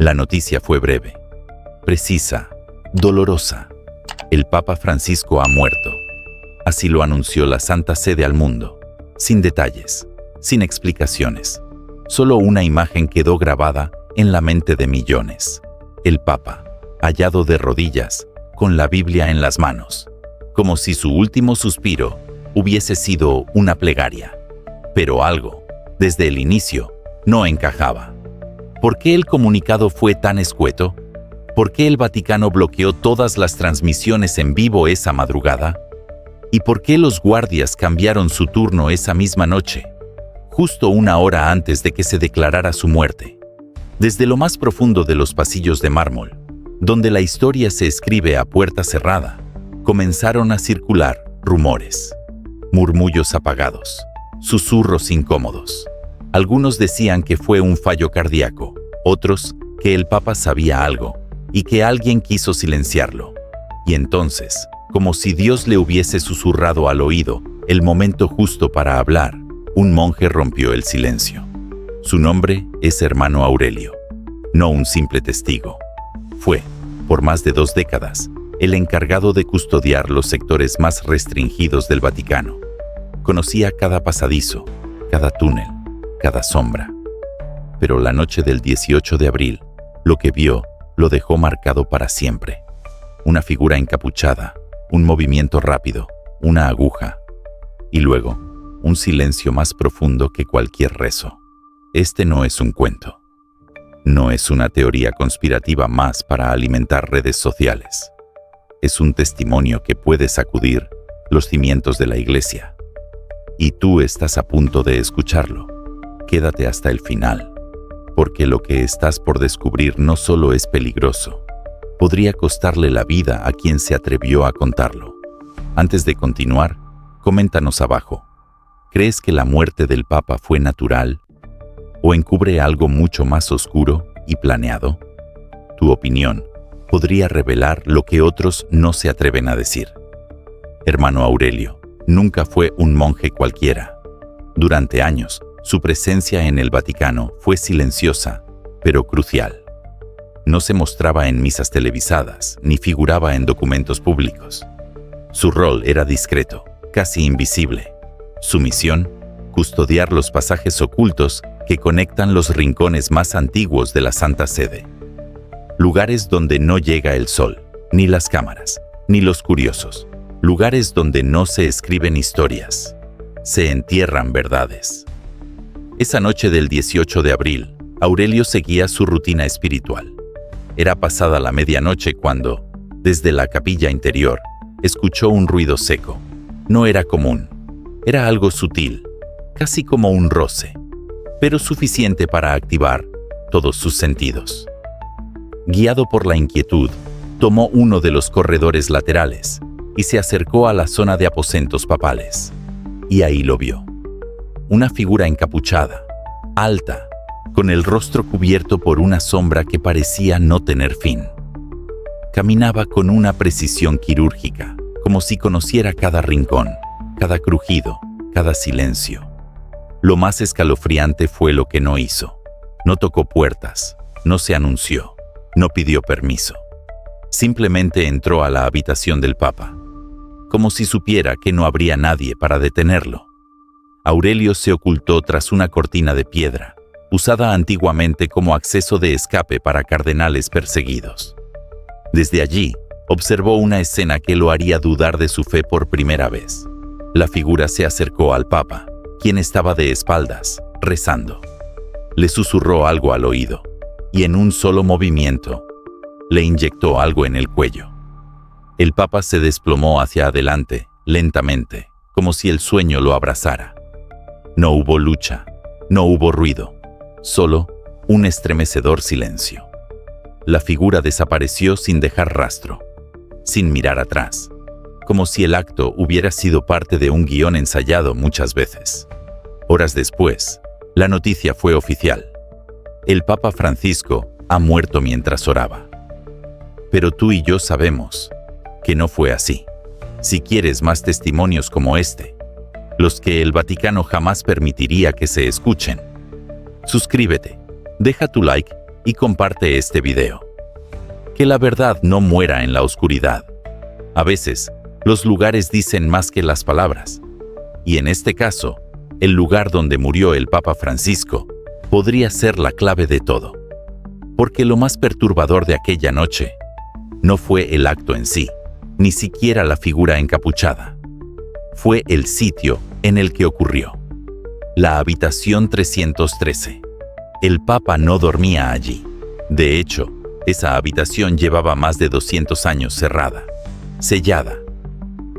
La noticia fue breve, precisa, dolorosa. El Papa Francisco ha muerto. Así lo anunció la Santa Sede al mundo, sin detalles, sin explicaciones. Solo una imagen quedó grabada en la mente de millones. El Papa, hallado de rodillas, con la Biblia en las manos, como si su último suspiro hubiese sido una plegaria. Pero algo, desde el inicio, no encajaba. ¿Por qué el comunicado fue tan escueto? ¿Por qué el Vaticano bloqueó todas las transmisiones en vivo esa madrugada? ¿Y por qué los guardias cambiaron su turno esa misma noche, justo una hora antes de que se declarara su muerte? Desde lo más profundo de los pasillos de mármol, donde la historia se escribe a puerta cerrada, comenzaron a circular rumores, murmullos apagados, susurros incómodos. Algunos decían que fue un fallo cardíaco, otros que el Papa sabía algo y que alguien quiso silenciarlo. Y entonces, como si Dios le hubiese susurrado al oído el momento justo para hablar, un monje rompió el silencio. Su nombre es Hermano Aurelio, no un simple testigo. Fue, por más de 2 décadas, el encargado de custodiar los sectores más restringidos del Vaticano. Conocía cada pasadizo, cada túnel, cada sombra. Pero la noche del 18 de abril, lo que vio lo dejó marcado para siempre. Una figura encapuchada, un movimiento rápido, una aguja, y luego, un silencio más profundo que cualquier rezo. Este no es un cuento. No es una teoría conspirativa más para alimentar redes sociales. Es un testimonio que puede sacudir los cimientos de la Iglesia. Y tú estás a punto de escucharlo. Quédate hasta el final, porque lo que estás por descubrir no solo es peligroso, podría costarle la vida a quien se atrevió a contarlo. Antes de continuar, coméntanos abajo. ¿Crees que la muerte del Papa fue natural o encubre algo mucho más oscuro y planeado? Tu opinión podría revelar lo que otros no se atreven a decir. Hermano Aurelio nunca fue un monje cualquiera. Durante años, su presencia en el Vaticano fue silenciosa, pero crucial. No se mostraba en misas televisadas, ni figuraba en documentos públicos. Su rol era discreto, casi invisible. Su misión, custodiar los pasajes ocultos que conectan los rincones más antiguos de la Santa Sede. Lugares donde no llega el sol, ni las cámaras, ni los curiosos. Lugares donde no se escriben historias, se entierran verdades. Esa noche del 18 de abril, Aurelio seguía su rutina espiritual. Era pasada la medianoche cuando, desde la capilla interior, escuchó un ruido seco. No era común, era algo sutil, casi como un roce, pero suficiente para activar todos sus sentidos. Guiado por la inquietud, tomó uno de los corredores laterales y se acercó a la zona de aposentos papales. Y ahí lo vio. Una figura encapuchada, alta, con el rostro cubierto por una sombra que parecía no tener fin. Caminaba con una precisión quirúrgica, como si conociera cada rincón, cada crujido, cada silencio. Lo más escalofriante fue lo que no hizo. No tocó puertas, no se anunció, no pidió permiso. Simplemente entró a la habitación del Papa, como si supiera que no habría nadie para detenerlo. Aurelio se ocultó tras una cortina de piedra, usada antiguamente como acceso de escape para cardenales perseguidos. Desde allí, observó una escena que lo haría dudar de su fe por primera vez. La figura se acercó al Papa, quien estaba de espaldas, rezando. Le susurró algo al oído, y en un solo movimiento, le inyectó algo en el cuello. El Papa se desplomó hacia adelante, lentamente, como si el sueño lo abrazara. No hubo lucha, no hubo ruido, solo un estremecedor silencio. La figura desapareció sin dejar rastro, sin mirar atrás, como si el acto hubiera sido parte de un guión ensayado muchas veces. Horas después, la noticia fue oficial. El Papa Francisco ha muerto mientras oraba. Pero tú y yo sabemos que no fue así. Si quieres más testimonios como este, los que el Vaticano jamás permitiría que se escuchen, suscríbete, deja tu like y comparte este video. Que la verdad no muera en la oscuridad. A veces, los lugares dicen más que las palabras. Y en este caso, el lugar donde murió el Papa Francisco podría ser la clave de todo. Porque lo más perturbador de aquella noche no fue el acto en sí, ni siquiera la figura encapuchada. Fue el sitio en el que ocurrió. La habitación 313. El Papa no dormía allí. De hecho, esa habitación llevaba más de 200 años cerrada, sellada,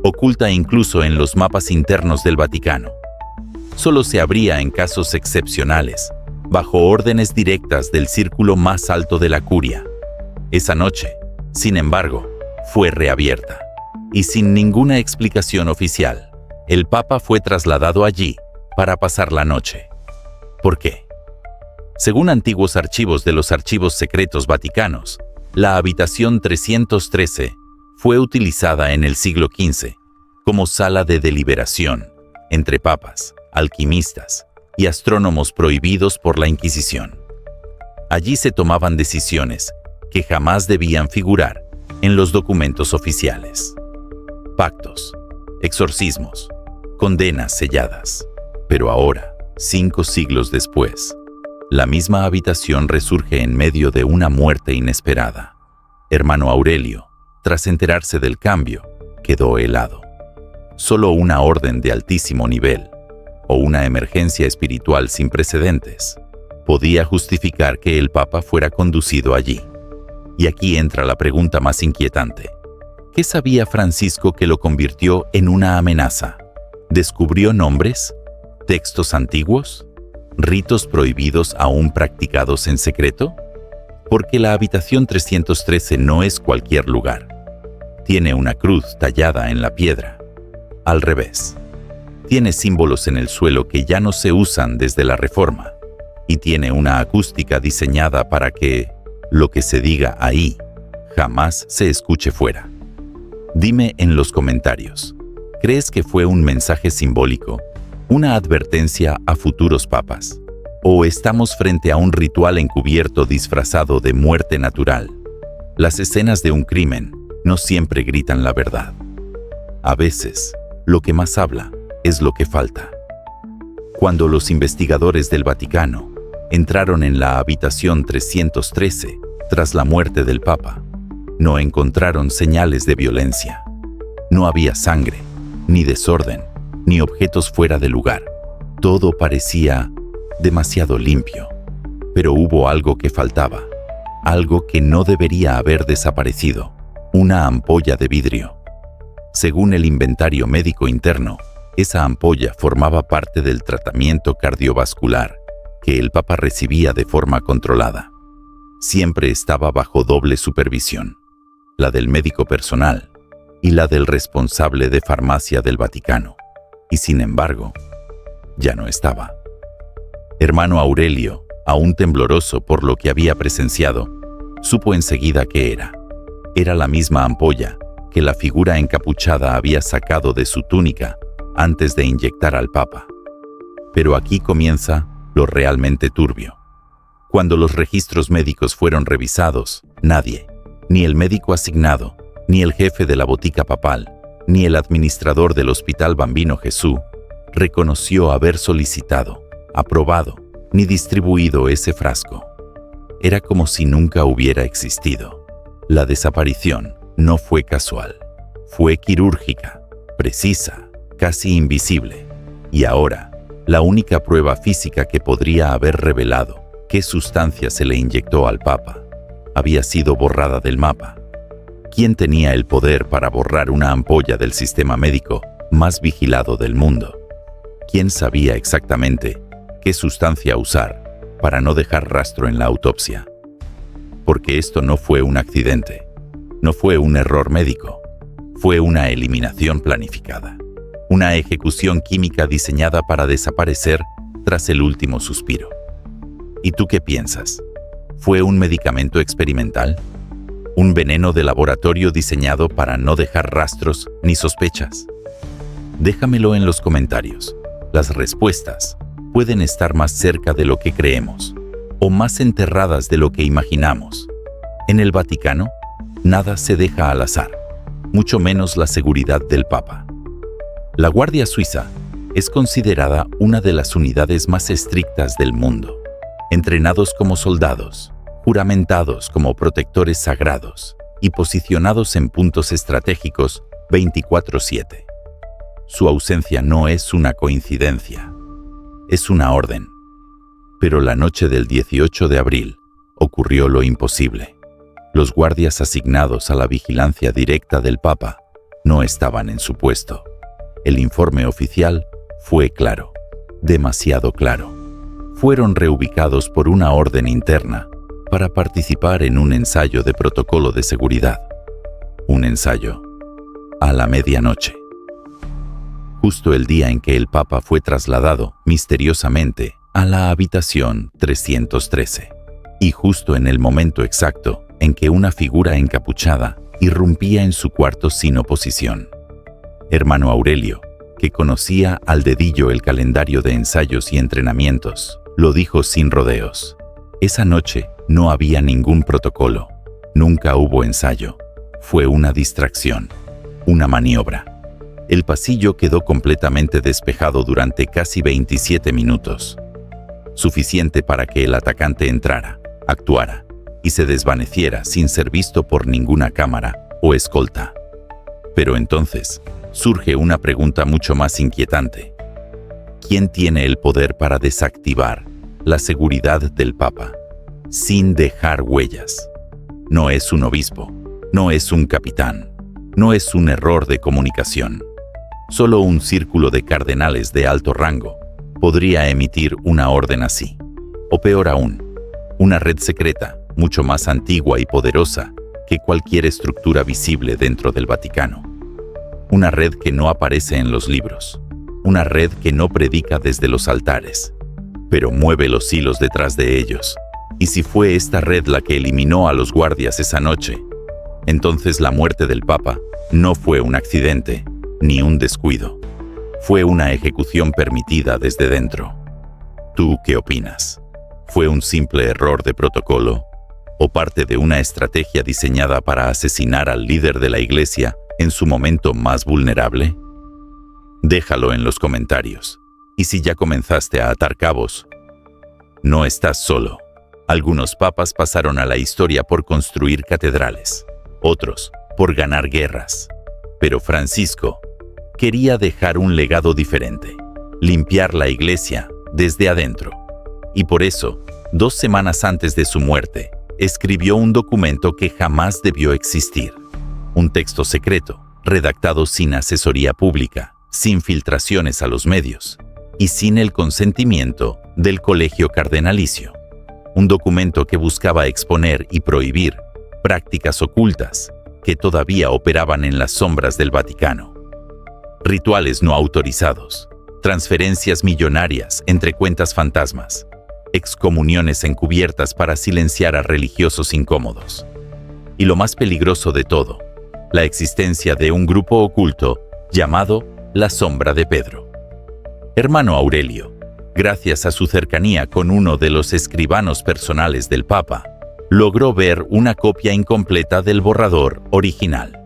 oculta incluso en los mapas internos del Vaticano. Solo se abría en casos excepcionales, bajo órdenes directas del círculo más alto de la curia. Esa noche, sin embargo, fue reabierta, y sin ninguna explicación oficial, el Papa fue trasladado allí para pasar la noche. ¿Por qué? Según antiguos archivos de los archivos secretos vaticanos, la habitación 313 fue utilizada en el siglo XV como sala de deliberación entre papas, alquimistas y astrónomos prohibidos por la Inquisición. Allí se tomaban decisiones que jamás debían figurar en los documentos oficiales. Pactos, exorcismos, condenas selladas. Pero ahora, 5 siglos después, la misma habitación resurge en medio de una muerte inesperada. Hermano Aurelio, tras enterarse del cambio, quedó helado. Solo una orden de altísimo nivel, o una emergencia espiritual sin precedentes, podía justificar que el Papa fuera conducido allí. Y aquí entra la pregunta más inquietante. ¿Qué sabía Francisco que lo convirtió en una amenaza? ¿Descubrió nombres? ¿Textos antiguos? ¿Ritos prohibidos aún practicados en secreto? Porque la habitación 313 no es cualquier lugar. Tiene una cruz tallada en la piedra, al revés. Tiene símbolos en el suelo que ya no se usan desde la Reforma, y tiene una acústica diseñada para que lo que se diga ahí jamás se escuche fuera. Dime en los comentarios, ¿crees que fue un mensaje simbólico? ¿Una advertencia a futuros papas? ¿O estamos frente a un ritual encubierto disfrazado de muerte natural? Las escenas de un crimen no siempre gritan la verdad. A veces, lo que más habla es lo que falta. Cuando los investigadores del Vaticano entraron en la habitación 313 tras la muerte del Papa, no encontraron señales de violencia. No había sangre, ni desorden, ni objetos fuera de lugar. Todo parecía demasiado limpio. Pero hubo algo que faltaba, algo que no debería haber desaparecido: una ampolla de vidrio. Según el inventario médico interno, esa ampolla formaba parte del tratamiento cardiovascular que el Papa recibía de forma controlada. Siempre estaba bajo doble supervisión, la del médico personal y la del responsable de farmacia del Vaticano. Y sin embargo, ya no estaba. Hermano Aurelio, aún tembloroso por lo que había presenciado, supo enseguida qué era. Era la misma ampolla que la figura encapuchada había sacado de su túnica antes de inyectar al Papa. Pero aquí comienza lo realmente turbio. Cuando los registros médicos fueron revisados, nadie, ni el médico asignado, ni el jefe de la botica papal, ni el administrador del Hospital Bambino Gesù, reconoció haber solicitado, aprobado, ni distribuido ese frasco. Era como si nunca hubiera existido. La desaparición no fue casual, fue quirúrgica, precisa, casi invisible. Y ahora, la única prueba física que podría haber revelado qué sustancia se le inyectó al Papa había sido borrada del mapa. ¿Quién tenía el poder para borrar una ampolla del sistema médico más vigilado del mundo? ¿Quién sabía exactamente qué sustancia usar para no dejar rastro en la autopsia? Porque esto no fue un accidente, no fue un error médico, fue una eliminación planificada, una ejecución química diseñada para desaparecer tras el último suspiro. ¿Y tú qué piensas? ¿Fue un medicamento experimental? ¿Un veneno de laboratorio diseñado para no dejar rastros ni sospechas? Déjamelo en los comentarios. Las respuestas pueden estar más cerca de lo que creemos, o más enterradas de lo que imaginamos. En el Vaticano, nada se deja al azar, mucho menos la seguridad del Papa. La Guardia Suiza es considerada una de las unidades más estrictas del mundo, entrenados como soldados, juramentados como protectores sagrados y posicionados en puntos estratégicos 24/7. Su ausencia no es una coincidencia, es una orden. Pero la noche del 18 de abril ocurrió lo imposible. Los guardias asignados a la vigilancia directa del Papa no estaban en su puesto. El informe oficial fue claro, demasiado claro. Fueron reubicados por una orden interna para participar en un ensayo de protocolo de seguridad. Un ensayo a la medianoche. Justo el día en que el Papa fue trasladado misteriosamente a la habitación 313. Y justo en el momento exacto en que una figura encapuchada irrumpía en su cuarto sin oposición. Hermano Aurelio, que conocía al dedillo el calendario de ensayos y entrenamientos, lo dijo sin rodeos. Esa noche no había ningún protocolo, nunca hubo ensayo. Fue una distracción, una maniobra. El pasillo quedó completamente despejado durante casi 27 minutos. Suficiente para que el atacante entrara, actuara y se desvaneciera sin ser visto por ninguna cámara o escolta. Pero entonces surge una pregunta mucho más inquietante. ¿Quién tiene el poder para desactivar la seguridad del Papa sin dejar huellas? No es un obispo, no es un capitán, no es un error de comunicación. Solo un círculo de cardenales de alto rango podría emitir una orden así. O peor aún, una red secreta mucho más antigua y poderosa que cualquier estructura visible dentro del Vaticano. Una red que no aparece en los libros. Una red que no predica desde los altares, pero mueve los hilos detrás de ellos. Y si fue esta red la que eliminó a los guardias esa noche, entonces la muerte del Papa no fue un accidente ni un descuido. Fue una ejecución permitida desde dentro. ¿Tú qué opinas? ¿Fue un simple error de protocolo o parte de una estrategia diseñada para asesinar al líder de la Iglesia en su momento más vulnerable? Déjalo en los comentarios. Y si ya comenzaste a atar cabos, no estás solo. Algunos papas pasaron a la historia por construir catedrales, otros por ganar guerras. Pero Francisco quería dejar un legado diferente, limpiar la Iglesia desde adentro. Y por eso, 2 semanas antes de su muerte, escribió un documento que jamás debió existir. Un texto secreto, redactado sin asesoría pública, sin filtraciones a los medios y sin el consentimiento del Colegio Cardenalicio. Un documento que buscaba exponer y prohibir prácticas ocultas que todavía operaban en las sombras del Vaticano. Rituales no autorizados, transferencias millonarias entre cuentas fantasmas, excomuniones encubiertas para silenciar a religiosos incómodos. Y lo más peligroso de todo, la existencia de un grupo oculto llamado la Sombra de Pedro. Hermano Aurelio, gracias a su cercanía con uno de los escribanos personales del Papa, logró ver una copia incompleta del borrador original.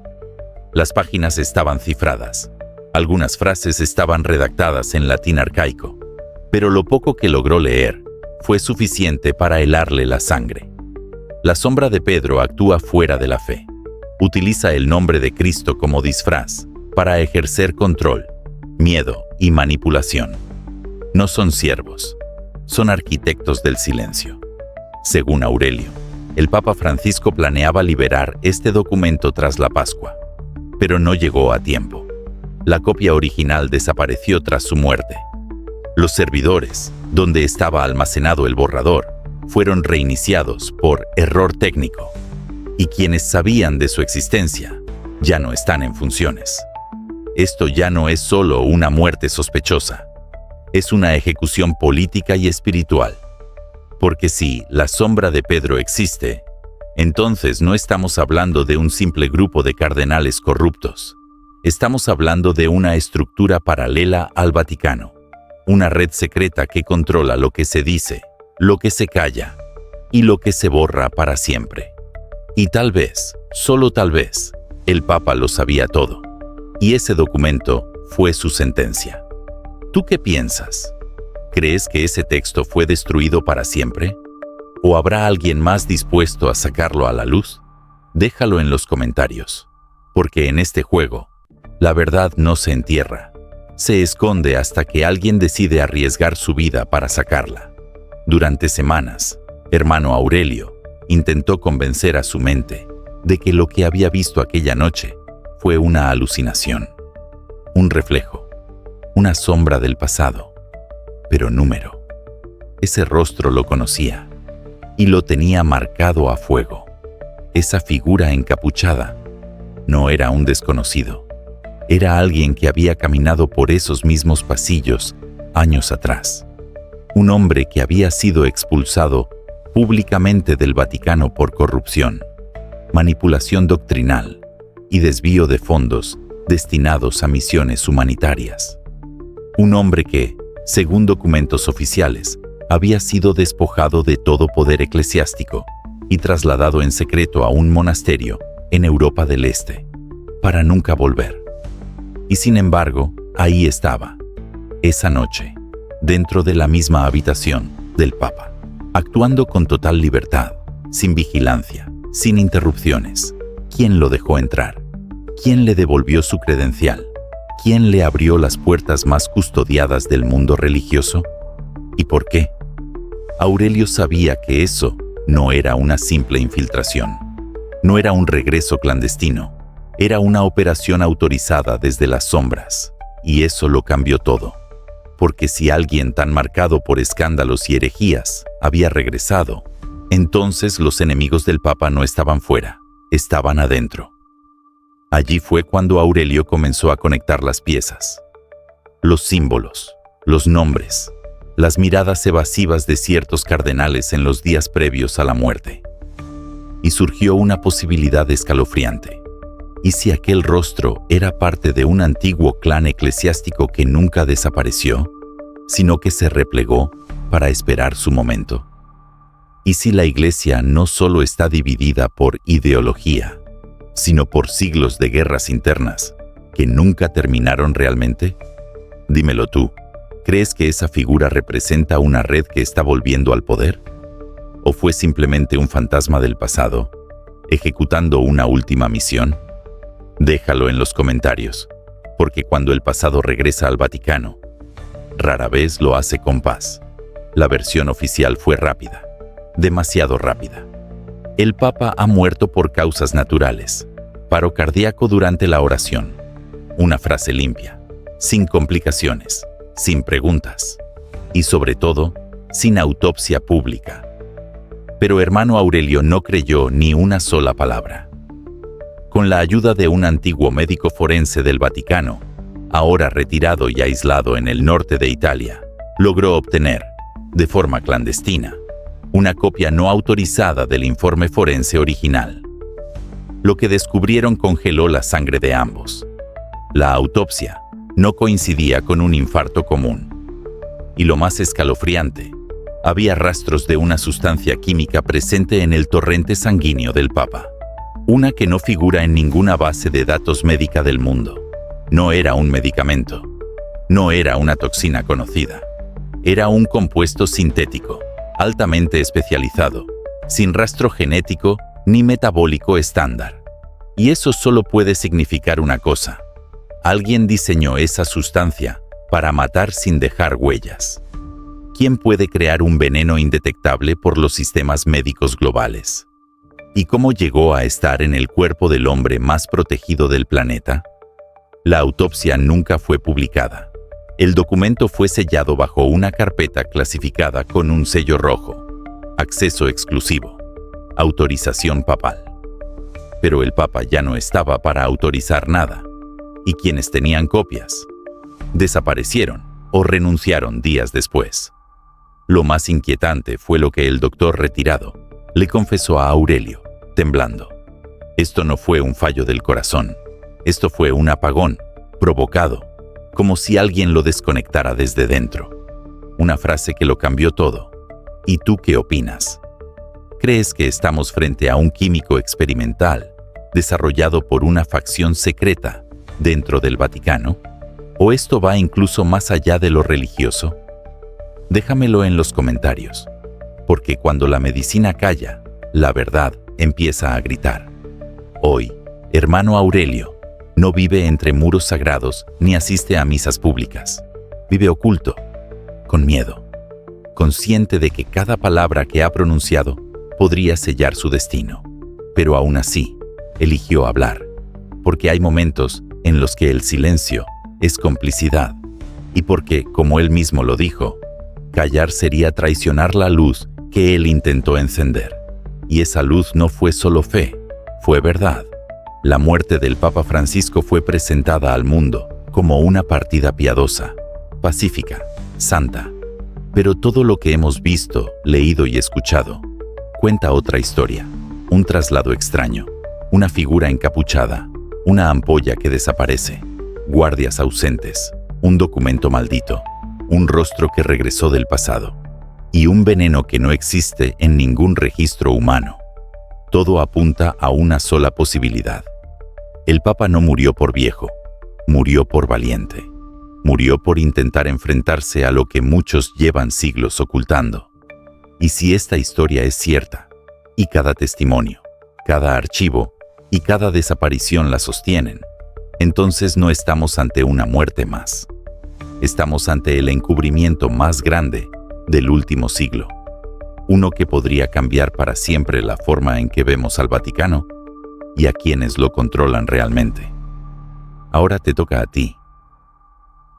Las páginas estaban cifradas, algunas frases estaban redactadas en latín arcaico, pero lo poco que logró leer fue suficiente para helarle la sangre. La Sombra de Pedro actúa fuera de la fe. Utiliza el nombre de Cristo como disfraz para ejercer control, miedo y manipulación. No son siervos, son arquitectos del silencio. Según Aurelio, el Papa Francisco planeaba liberar este documento tras la Pascua, pero no llegó a tiempo. La copia original desapareció tras su muerte. Los servidores, donde estaba almacenado el borrador, fueron reiniciados por error técnico, y quienes sabían de su existencia ya no están en funciones. Esto ya no es solo una muerte sospechosa, es una ejecución política y espiritual. Porque si la Sombra de Pedro existe, entonces no estamos hablando de un simple grupo de cardenales corruptos. Estamos hablando de una estructura paralela al Vaticano, una red secreta que controla lo que se dice, lo que se calla y lo que se borra para siempre. Y tal vez, solo tal vez, el Papa lo sabía todo, y ese documento fue su sentencia. ¿Tú qué piensas? ¿Crees que ese texto fue destruido para siempre? ¿O habrá alguien más dispuesto a sacarlo a la luz? Déjalo en los comentarios, porque en este juego, la verdad no se entierra, se esconde hasta que alguien decide arriesgar su vida para sacarla. Durante semanas, hermano Aurelio intentó convencer a su mente de que lo que había visto aquella noche fue una alucinación, un reflejo, una sombra del pasado, pero número. Ese rostro lo conocía y lo tenía marcado a fuego. Esa figura encapuchada no era un desconocido, era alguien que había caminado por esos mismos pasillos años atrás. Un hombre que había sido expulsado públicamente del Vaticano por corrupción, manipulación doctrinal y desvío de fondos destinados a misiones humanitarias. Un hombre que, según documentos oficiales, había sido despojado de todo poder eclesiástico y trasladado en secreto a un monasterio en Europa del Este, para nunca volver. Y sin embargo, ahí estaba, esa noche, dentro de la misma habitación del Papa, actuando con total libertad, sin vigilancia, sin interrupciones. ¿Quién lo dejó entrar? ¿Quién le devolvió su credencial? ¿Quién le abrió las puertas más custodiadas del mundo religioso? ¿Y por qué? Aurelio sabía que eso no era una simple infiltración. No era un regreso clandestino. Era una operación autorizada desde las sombras. Y eso lo cambió todo. Porque si alguien tan marcado por escándalos y herejías había regresado, entonces los enemigos del Papa no estaban fuera, estaban adentro. Allí fue cuando Aurelio comenzó a conectar las piezas. Los símbolos, los nombres, las miradas evasivas de ciertos cardenales en los días previos a la muerte. Y surgió una posibilidad escalofriante. ¿Y si aquel rostro era parte de un antiguo clan eclesiástico que nunca desapareció, sino que se replegó para esperar su momento? ¿Y si la Iglesia no solo está dividida por ideología, sino por siglos de guerras internas que nunca terminaron realmente? Dímelo tú, ¿crees que esa figura representa una red que está volviendo al poder? ¿O fue simplemente un fantasma del pasado, ejecutando una última misión? Déjalo en los comentarios, porque cuando el pasado regresa al Vaticano, rara vez lo hace con paz. La versión oficial fue rápida, demasiado rápida. El Papa ha muerto por causas naturales, paro cardíaco durante la oración. Una frase limpia, sin complicaciones, sin preguntas y sobre todo, sin autopsia pública. Pero hermano Aurelio no creyó ni una sola palabra. Con la ayuda de un antiguo médico forense del Vaticano, ahora retirado y aislado en el norte de Italia, logró obtener, de forma clandestina, una copia no autorizada del informe forense original. Lo que descubrieron congeló la sangre de ambos. La autopsia no coincidía con un infarto común. Y lo más escalofriante, había rastros de una sustancia química presente en el torrente sanguíneo del Papa. Una que no figura en ninguna base de datos médica del mundo. No era un medicamento. No era una toxina conocida. Era un compuesto sintético, altamente especializado, sin rastro genético ni metabólico estándar. Y eso solo puede significar una cosa. Alguien diseñó esa sustancia para matar sin dejar huellas. ¿Quién puede crear un veneno indetectable por los sistemas médicos globales? ¿Y cómo llegó a estar en el cuerpo del hombre más protegido del planeta? La autopsia nunca fue publicada. El documento fue sellado bajo una carpeta clasificada con un sello rojo. Acceso exclusivo. Autorización papal. Pero el Papa ya no estaba para autorizar nada. Y quienes tenían copias desaparecieron o renunciaron días después. Lo más inquietante fue lo que el doctor retirado le confesó a Aurelio, temblando. Esto no fue un fallo del corazón. Esto fue un apagón, provocado, como si alguien lo desconectara desde dentro. Una frase que lo cambió todo. ¿Y tú qué opinas? ¿Crees que estamos frente a un químico experimental desarrollado por una facción secreta dentro del Vaticano? ¿O esto va incluso más allá de lo religioso? Déjamelo en los comentarios, porque cuando la medicina calla, la verdad empieza a gritar. Hoy, hermano Aurelio no vive entre muros sagrados ni asiste a misas públicas. Vive oculto, con miedo, consciente de que cada palabra que ha pronunciado podría sellar su destino. Pero aún así, eligió hablar, porque hay momentos en los que el silencio es complicidad, y porque, como él mismo lo dijo, callar sería traicionar la luz que él intentó encender. Y esa luz no fue solo fe, fue verdad. La muerte del Papa Francisco fue presentada al mundo como una partida piadosa, pacífica, santa. Pero todo lo que hemos visto, leído y escuchado cuenta otra historia, un traslado extraño, una figura encapuchada, una ampolla que desaparece, guardias ausentes, un documento maldito, un rostro que regresó del pasado y un veneno que no existe en ningún registro humano. Todo apunta a una sola posibilidad. El Papa no murió por viejo, murió por valiente. Murió por intentar enfrentarse a lo que muchos llevan siglos ocultando. Y si esta historia es cierta, y cada testimonio, cada archivo y cada desaparición la sostienen, entonces no estamos ante una muerte más. Estamos ante el encubrimiento más grande del último siglo. Uno que podría cambiar para siempre la forma en que vemos al Vaticano y a quienes lo controlan realmente. Ahora te toca a ti.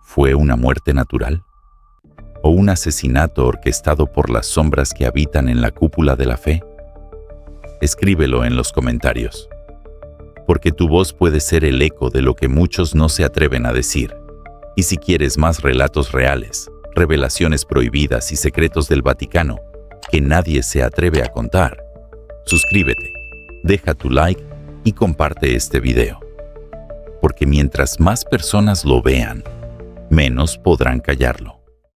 ¿Fue una muerte natural? ¿O un asesinato orquestado por las sombras que habitan en la cúpula de la fe? Escríbelo en los comentarios, porque tu voz puede ser el eco de lo que muchos no se atreven a decir. Y si quieres más relatos reales, revelaciones prohibidas y secretos del Vaticano que nadie se atreve a contar, suscríbete, deja tu like y comparte este video. Porque mientras más personas lo vean, menos podrán callarlo.